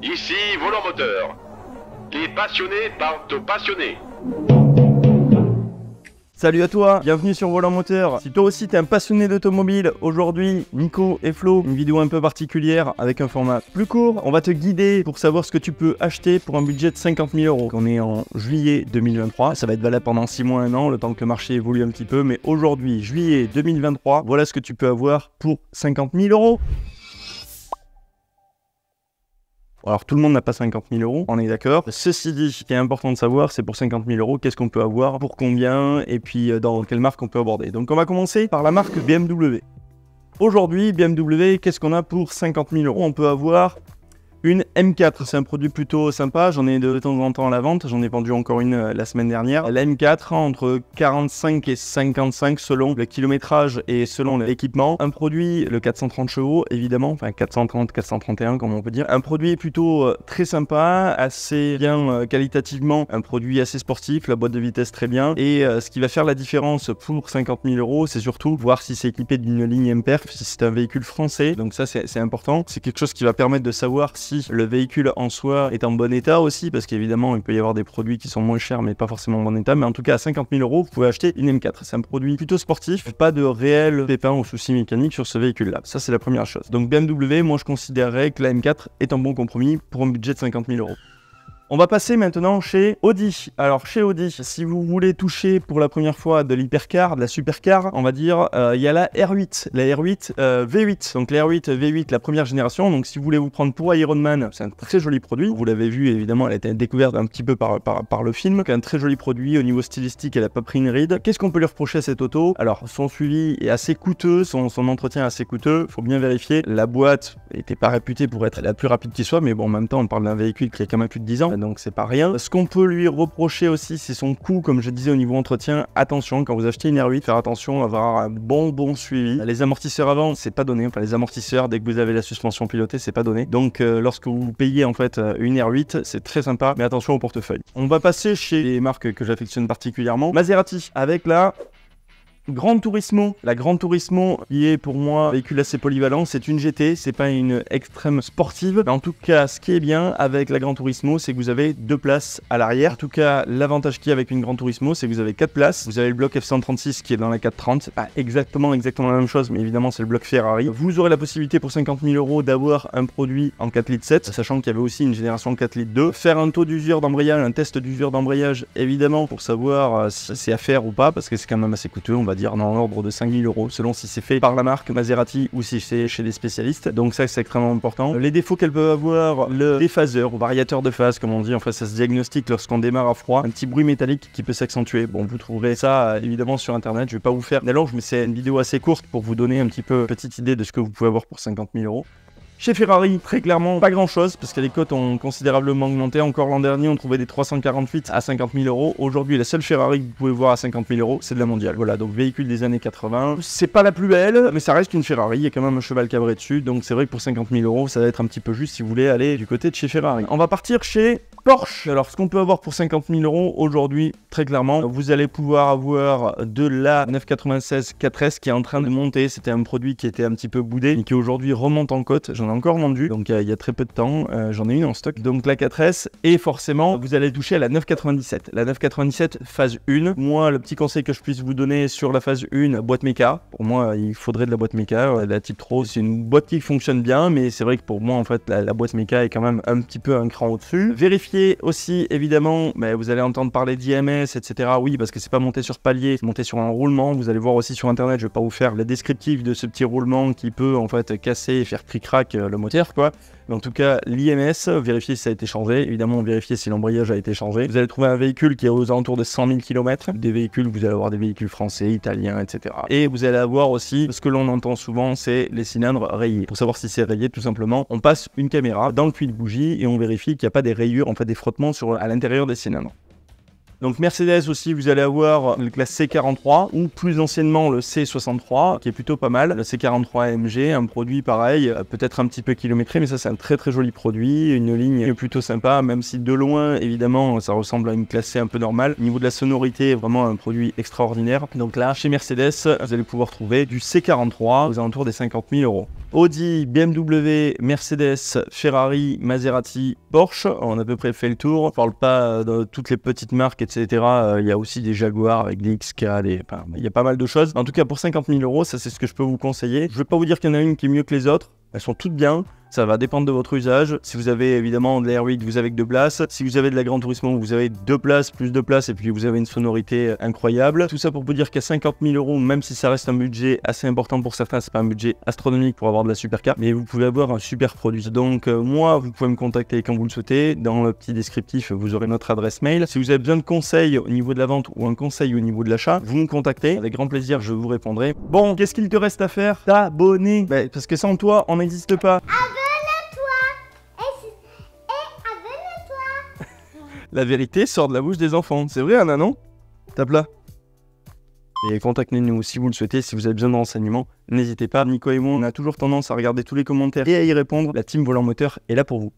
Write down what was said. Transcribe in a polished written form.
Ici Volant Moteur. Les passionnés parlent aux passionnés. Salut à toi, bienvenue sur Volant Moteur. Si toi aussi t'es un passionné d'automobile, aujourd'hui, Nico et Flo, une vidéo un peu particulière avec un format plus court. On va te guider pour savoir ce que tu peux acheter pour un budget de 50 000 €. On est en juillet 2023, ça va être valable pendant 6 mois, 1 an, le temps que le marché évolue un petit peu. Mais aujourd'hui, juillet 2023, voilà ce que tu peux avoir pour 50 000 €. Alors tout le monde n'a pas 50 000 €, on est d'accord. Ceci dit, ce qui est important de savoir, c'est pour 50 000 €, qu'est-ce qu'on peut avoir, pour combien, et puis dans quelle marque on peut aborder. Donc on va commencer par la marque BMW. Aujourd'hui, BMW, qu'est-ce qu'on a pour 50 000 €? On peut avoir une M4, c'est un produit plutôt sympa, j'en ai de temps en temps à la vente, j'en ai vendu encore une la semaine dernière. La M4, entre 45 et 55 selon le kilométrage et selon l'équipement. Un produit, le 430 chevaux évidemment, enfin 430, 431 comme on peut dire. Un produit plutôt très sympa, assez bien qualitativement, un produit assez sportif, la boîte de vitesse très bien. Et ce qui va faire la différence pour 50 000 €, c'est surtout voir si c'est équipé d'une ligne MPerf, si c'est un véhicule français, donc ça c'est important. C'est quelque chose qui va permettre de savoir si le véhicule en soi est en bon état aussi, parce qu'évidemment il peut y avoir des produits qui sont moins chers mais pas forcément en bon état, mais en tout cas à 50 000 €, vous pouvez acheter une M4. C'est un produit plutôt sportif, pas de réels pépins ou soucis mécaniques sur ce véhicule là, ça c'est la première chose. Donc BMW, moi je considérerais que la M4 est un bon compromis pour un budget de 50 000 €. On va passer maintenant chez Audi. Alors chez Audi, si vous voulez toucher pour la première fois de l'hypercar, de la supercar, on va dire, il y a la R8, la R8 V8. Donc la R8 V8, la première génération. Donc si vous voulez vous prendre pour Ironman, c'est un très joli produit. Vous l'avez vu évidemment, elle a été découverte un petit peu par le film. Donc un très joli produit au niveau stylistique, elle n'a pas pris une ride. Qu'est-ce qu'on peut lui reprocher à cette auto? Alors son suivi est assez coûteux, son entretien est assez coûteux. Faut bien vérifier. La boîte n'était pas réputée pour être la plus rapide qui soit, mais bon en même temps on parle d'un véhicule qui a quand même plus de 10 ans. Donc c'est pas rien. Ce qu'on peut lui reprocher aussi, c'est son coût, comme je disais au niveau entretien. Attention, quand vous achetez une R8, faire attention à avoir un bon suivi. Les amortisseurs avant, c'est pas donné. Enfin, les amortisseurs, dès que vous avez la suspension pilotée, c'est pas donné. Donc, lorsque vous payez en fait une R8, c'est très sympa, mais attention au portefeuille. On va passer chez les marques que j'affectionne particulièrement. Maserati, avec la Gran Turismo. La Gran Turismo qui est pour moi un véhicule assez polyvalent, c'est une GT, c'est pas une extrême sportive. Mais en tout cas, ce qui est bien avec la Gran Turismo, c'est que vous avez 2 places à l'arrière. En tout cas, l'avantage qu'il y a avec une Gran Turismo, c'est que vous avez 4 places. Vous avez le bloc F136 qui est dans la 430, c'est pas exactement la même chose, mais évidemment c'est le bloc Ferrari. Vous aurez la possibilité pour 50 000 € d'avoir un produit en 4 litres 7, sachant qu'il y avait aussi une génération 4 litres 2. Faire un taux d'usure d'embrayage, un test d'usure d'embrayage, évidemment, pour savoir si c'est à faire ou pas, parce que c'est quand même assez coûteux, on va dire dans l'ordre de 5 000 €, selon si c'est fait par la marque Maserati ou si c'est chez des spécialistes. Donc ça, c'est extrêmement important. Les défauts qu'elle peut avoir, le déphaseur ou variateur de phase, comme on dit, en fait, ça se diagnostique lorsqu'on démarre à froid. Un petit bruit métallique qui peut s'accentuer. Bon, vous trouverez ça évidemment sur internet. Je vais pas vous faire d'allonge, mais c'est une vidéo assez courte pour vous donner un petit peu petite idée de ce que vous pouvez avoir pour 50 000 €. Chez Ferrari, très clairement, pas grand chose, parce que les cotes ont considérablement augmenté. Encore l'an dernier, on trouvait des 348 à 50 000 €. Aujourd'hui, la seule Ferrari que vous pouvez voir à 50 000 €, c'est de la mondiale. Voilà, donc véhicule des années 80. C'est pas la plus belle, mais ça reste une Ferrari. Il y a quand même un cheval cabré dessus, donc c'est vrai que pour 50 000 €, ça va être un petit peu juste si vous voulez aller du côté de chez Ferrari. On va partir chez Porsche. Alors, ce qu'on peut avoir pour 50 000 € aujourd'hui, très clairement, vous allez pouvoir avoir de la 996 4S qui est en train de monter. C'était un produit qui était un petit peu boudé et qui aujourd'hui remonte en cote. J'en ai encore vendu, donc il y a très peu de temps. J'en ai une en stock. Donc la 4S, et forcément, vous allez toucher à la 997. La 997 phase 1. Moi, le petit conseil que je puisse vous donner sur la phase 1, boîte méca. Pour moi, il faudrait de la boîte méca. La Type Pro, c'est une boîte qui fonctionne bien, mais c'est vrai que pour moi, en fait, la boîte méca est quand même un petit peu un cran au-dessus. Vérifiez aussi, évidemment, mais vous allez entendre parler d'IMS, etc. Oui, parce que c'est pas monté sur palier, c'est monté sur un roulement. Vous allez voir aussi sur internet, je vais pas vous faire le descriptif de ce petit roulement qui peut en fait casser et faire cric-crac le moteur, quoi. Mais en tout cas, l'IMS, vérifiez si ça a été changé. Évidemment, vérifiez si l'embrayage a été changé. Vous allez trouver un véhicule qui est aux alentours de 100 000 km. Des véhicules, vous allez avoir des véhicules français, italiens, etc. Et vous allez avoir aussi, ce que l'on entend souvent, c'est les cylindres rayés. Pour savoir si c'est rayé, tout simplement, on passe une caméra dans le puits de bougie et on vérifie qu'il n'y a pas des rayures, en fait des frottements à l'intérieur des cylindres. Donc Mercedes aussi, vous allez avoir le classe C43 ou plus anciennement le C63 qui est plutôt pas mal. Le C43 AMG, un produit pareil, peut-être un petit peu kilométré, mais ça c'est un très très joli produit, une ligne plutôt sympa, même si de loin évidemment ça ressemble à une classe C un peu normale. Au niveau de la sonorité, vraiment un produit extraordinaire. Donc là, chez Mercedes, vous allez pouvoir trouver du C43 aux alentours des 50 000 €. Audi, BMW, Mercedes, Ferrari, Maserati, Porsche. On a à peu près fait le tour. On parle pas de toutes les petites marques, etc. Il y a aussi des Jaguar avec des XK, il y a pas mal de choses. En tout cas, pour 50 000 euros, ça c'est ce que je peux vous conseiller. Je vais pas vous dire qu'il y en a une qui est mieux que les autres. Elles sont toutes bien. Ça va dépendre de votre usage. Si vous avez évidemment de l'Air 8, vous avez que 2 places. Si vous avez de la Gran Turismo, vous avez 2 places, plus 2 places, et puis vous avez une sonorité incroyable. Tout ça pour vous dire qu'à 50 000 euros, même si ça reste un budget assez important pour certains, c'est pas un budget astronomique pour avoir de la supercar, mais vous pouvez avoir un super produit. Donc moi, vous pouvez me contacter quand vous le souhaitez. Dans le petit descriptif, vous aurez notre adresse mail. Si vous avez besoin de conseils au niveau de la vente ou un conseil au niveau de l'achat, vous me contactez. Avec grand plaisir, je vous répondrai. Bon, qu'est-ce qu'il te reste à faire? T'abonner. Parce que sans toi, on n'existe pas. La vérité sort de la bouche des enfants. C'est vrai, Anna, non? Tape là. Et contactez-nous si vous le souhaitez, si vous avez besoin de renseignements. N'hésitez pas. Nico et moi, on a toujours tendance à regarder tous les commentaires et à y répondre. La team Volant Moteur est là pour vous.